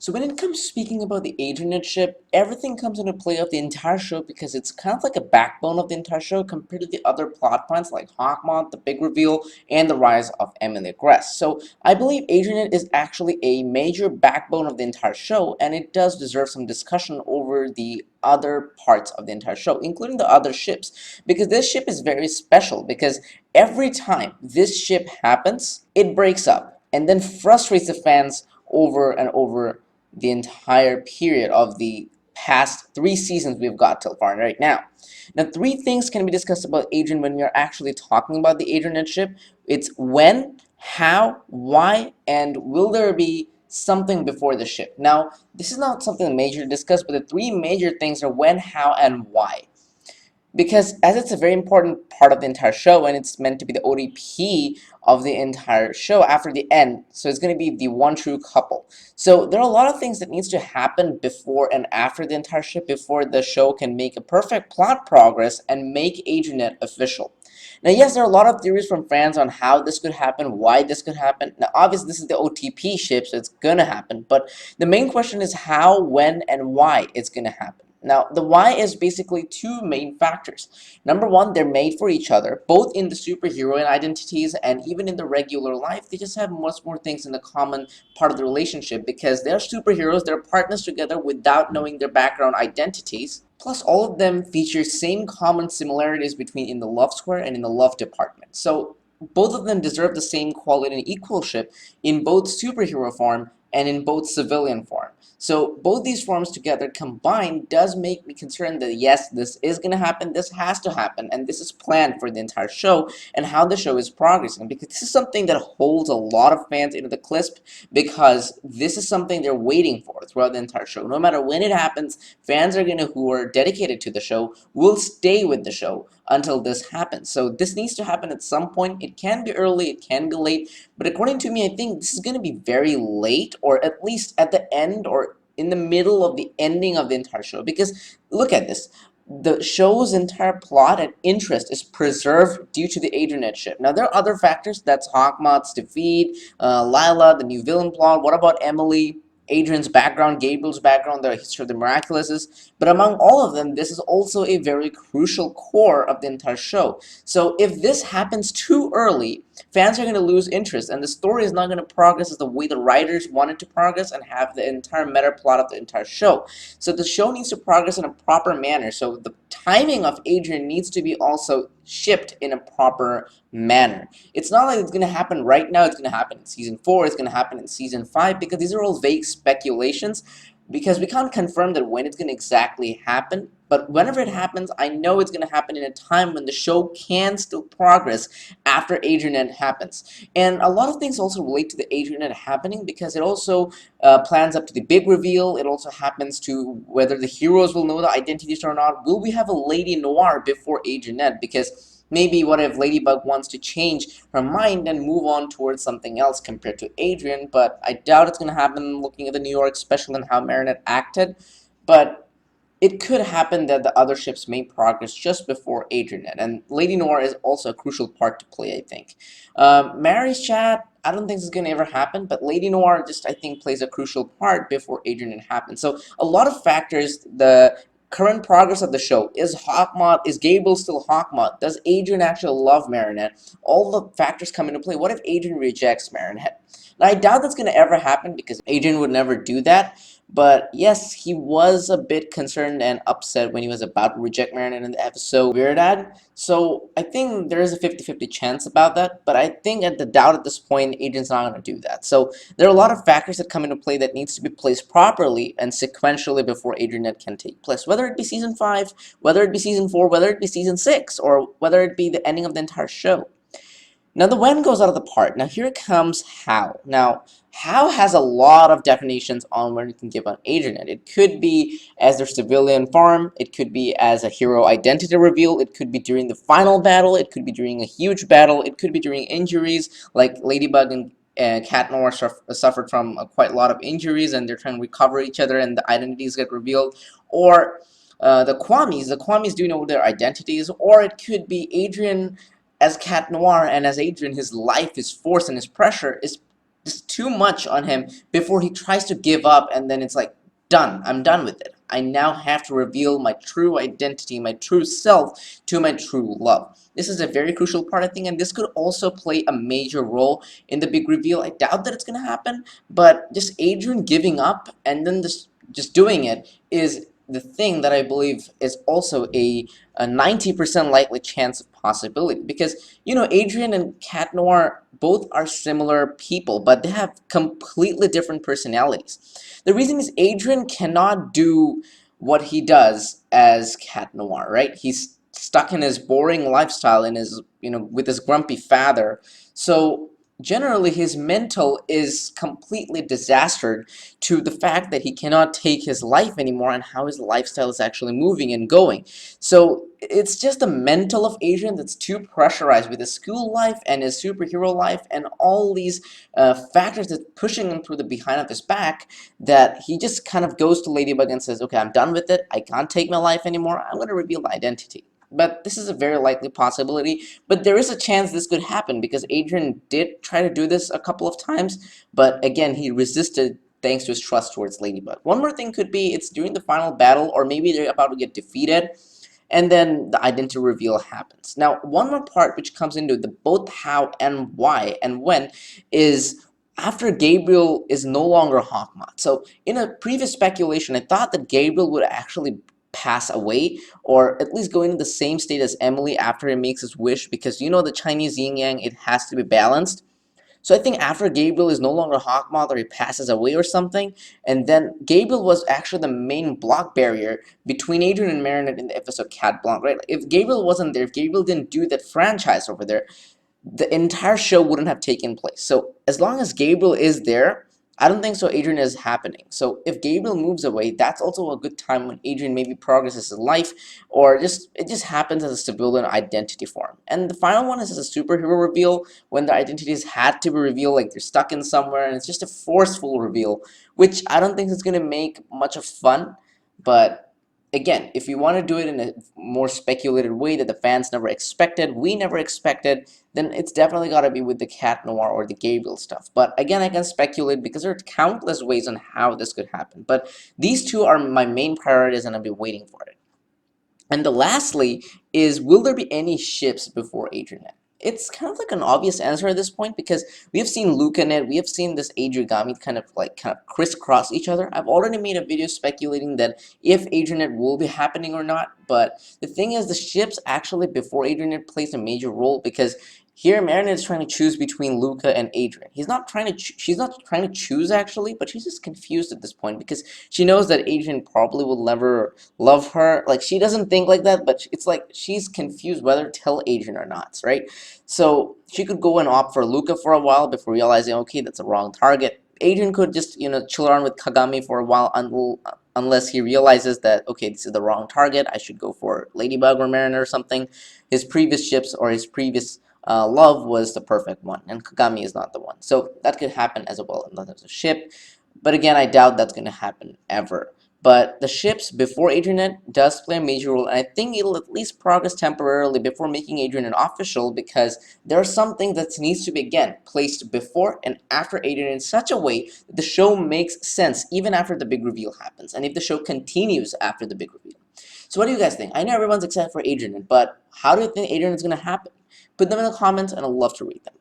So when it comes to speaking about the AdrinetShip, ship, everything comes into play of the entire show because it's kind of like a backbone of the entire show compared to the other plot points like Hawkmoth, the big reveal, and the rise of Emily Gress. So I believe AdrinetShip is actually a major backbone of the entire show, and it does deserve some discussion over the other parts of the entire show, including the other ships, because this ship is very special because every time this ship happens, it breaks up and then frustrates the fans over and over the entire period of the past 3 seasons we've got till far right now. Now, 3 things can be discussed about Adrian when we are actually talking about the AdrinetShip ship. It's when, how, why, and will there be something before the ship. Now, this is not something major to discuss, but the 3 major things are when, how, and why. Because as it's a very important part of the entire show and it's meant to be the ODP of the entire show after the end, so it's going to be the one true couple. So there are a lot of things that needs to happen before and after the entire ship before the show can make a perfect plot progress and make Adrinette official. Now, yes, there are a lot of theories from fans on how this could happen, why this could happen. Now, obviously, this is the OTP ship, so it's going to happen. But the main question is how, when, and why it's going to happen. Now, the why is basically 2 main factors. Number one, they're made for each other, both in the superhero identities and even in the regular life. They just have much more things in the common part of the relationship because they're superheroes, they're partners together without knowing their background identities. Plus, all of them feature same common similarities between in the love square and in the love department. So both of them deserve the same quality and equalship in both superhero form and in both civilian form. So both these forms together combined does make me concerned that yes, this is going to happen, this has to happen, and this is planned for the entire show and how the show is progressing, because this is something that holds a lot of fans into the crisp because this is something they're waiting for throughout the entire show. No matter when it happens, fans are gonna who are dedicated to the show will stay with the show until this happens. So this needs to happen at some point. It can be early, it can be late, but according to me, I think this is going to be very late, or at least at the end or in the middle of the ending of the entire show. Because look at this. The show's entire plot and interest is preserved due to the AdrinetShip ship. Now, there are other factors. That's Hawkmoth's defeat, Lila, the new villain plot. What about Emily? Adrian's background, Gabriel's background, the history of the Miraculouses. But among all of them, this is also a very crucial core of the entire show. So if this happens too early, fans are going to lose interest, and the story is not going to progress as the way the writers wanted to progress and have the entire meta plot of the entire show. So the show needs to progress in a proper manner. So the timing of Adrian needs to be also shipped in a proper manner. It's not like it's going to happen right now, it's going to happen in season 4, it's going to happen in season 5, because these are all vague speculations, because we can't confirm that when it's going to exactly happen. But whenever it happens, I know it's going to happen in a time when the show can still progress after Adrian happens. And a lot of things also relate to the Adrian happening because it also plans up to the big reveal. It also happens to whether the heroes will know the identities or not. Will we have a Lady Noir before Adrian? Because maybe what if Ladybug wants to change her mind and move on towards something else compared to Adrian, but I doubt it's going to happen looking at the New York special and how Marinette acted. But it could happen that the other ships may progress just before Adrian, and Lady Noir is also a crucial part to play, I think. Mary's chat, I don't think this is going to ever happen, but Lady Noir just, I think, plays a crucial part before Adrian happens. So a lot of factors, the current progress of the show, is Hawkmoth, is Gable still Hawkmoth, does Adrian actually love Marinette, all the factors come into play. What if Adrian rejects Marinette? Now, I doubt that's going to ever happen because Adrian would never do that. But yes, he was a bit concerned and upset when he was about to reject Marinette in the episode Weird Ad. So I think there is a 50-50 chance about that. But I think at the doubt at this point, Adrian's not going to do that. So there are a lot of factors that come into play that needs to be placed properly and sequentially before Adrian can take place. Whether it be season 5, whether it be season 4, whether it be season 6, or whether it be the ending of the entire show. Now, the when goes out of the part. Now, here comes how. Now, how has a lot of definitions on when you can give an Adrian. It could be as their civilian form, it could be as a hero identity reveal, it could be during the final battle, it could be during a huge battle, it could be during injuries, like Ladybug and Cat Noir suffered from quite a lot of injuries, and they're trying to recover each other, and the identities get revealed. Or the Kwamis do know their identities, or it could be Adrian as Cat Noir, and as Adrian, his life, his force, and his pressure is just too much on him before he tries to give up, and then it's like, done. I'm done with it. I now have to reveal my true identity, my true self to my true love. This is a very crucial part, I think, and this could also play a major role in the big reveal. I doubt that it's going to happen, but just Adrian giving up and then just doing it is the thing that I believe is also a 90% likely chance of possibility, because Adrian and Cat Noir both are similar people, but they have completely different personalities. The reason is Adrian cannot do what he does as Cat Noir, right? He's stuck in his boring lifestyle, in his with his grumpy father. So generally his mental is completely disastered to the fact that he cannot take his life anymore and how his lifestyle is actually moving and going. So it's just the mental of Adrian that's too pressurized with his school life and his superhero life and all these factors that's pushing him through the behind of his back, that he just kind of goes to Ladybug and says, okay, I'm done with it. I can't take my life anymore. I'm going to reveal my identity. But this is a very likely possibility. But there is a chance this could happen, because Adrian did try to do this a couple of times, but again, he resisted thanks to his trust towards Ladybug. One more thing could be it's during the final battle, or maybe they're about to get defeated, and then the identity reveal happens. Now, one more part which comes into the both how and why and when is after Gabriel is no longer Hawkmoth. So in a previous speculation, I thought that Gabriel would actually pass away, or at least go into the same state as Emily after he makes his wish, because the Chinese yin yang, it has to be balanced. So I think after Gabriel is no longer Hawkmoth, or he passes away or something, and then Gabriel was actually the main block barrier between Adrian and Marinette in the episode Cat Blanc, right? If Gabriel wasn't there, if Gabriel didn't do that franchise over there, the entire show wouldn't have taken place. So as long as Gabriel is there, I don't think so Adrian is happening. So if Gabriel moves away, that's also a good time when Adrian maybe progresses his life, or it just happens as a civilian identity form. And the final one is as a superhero reveal, when the identities had to be revealed, like they're stuck in somewhere, and it's just a forceful reveal, which I don't think is going to make much of fun. But again, if you want to do it in a more speculated way that the fans never expected, we never expected, then it's definitely got to be with the Cat Noir or the Gabriel stuff. But again, I can speculate because there are countless ways on how this could happen. But these two are my main priorities, and I'll be waiting for it. And the lastly is, will there be any ships before AdriNet? It's kind of like an obvious answer at this point, because we have seen LucaNet, we have seen this Adrigami kind of crisscross each other. I've already made a video speculating that if AdriNet will be happening or not, but the thing is, the ships actually before AdriNet plays a major role, because here Marinette is trying to choose between Luca and Adrian. She's not trying to choose actually, but she's just confused at this point, because she knows that Adrian probably will never love her. Like, she doesn't think like that, but it's like she's confused whether to tell Adrian or not, right? So she could go and opt for Luca for a while before realizing, okay, that's a wrong target. Adrian could just, chill around with Kagami for a while unless he realizes that, okay, this is the wrong target, I should go for Ladybug or Marinette or something. His previous ships or his previous love was the perfect one, and Kagami is not the one. So that could happen as well in terms of ship. But again, I doubt that's going to happen ever. But the ships before AdriNet does play a major role, and I think it'll at least progress temporarily before making AdriNet official, because there are some things that needs to be, again, placed before and after AdriNet in such a way that the show makes sense even after the big reveal happens, and if the show continues after the big reveal. So what do you guys think? I know everyone's excited for AdriNet, but how do you think AdriNet is going to happen? Put them in the comments, and I'd love to read them.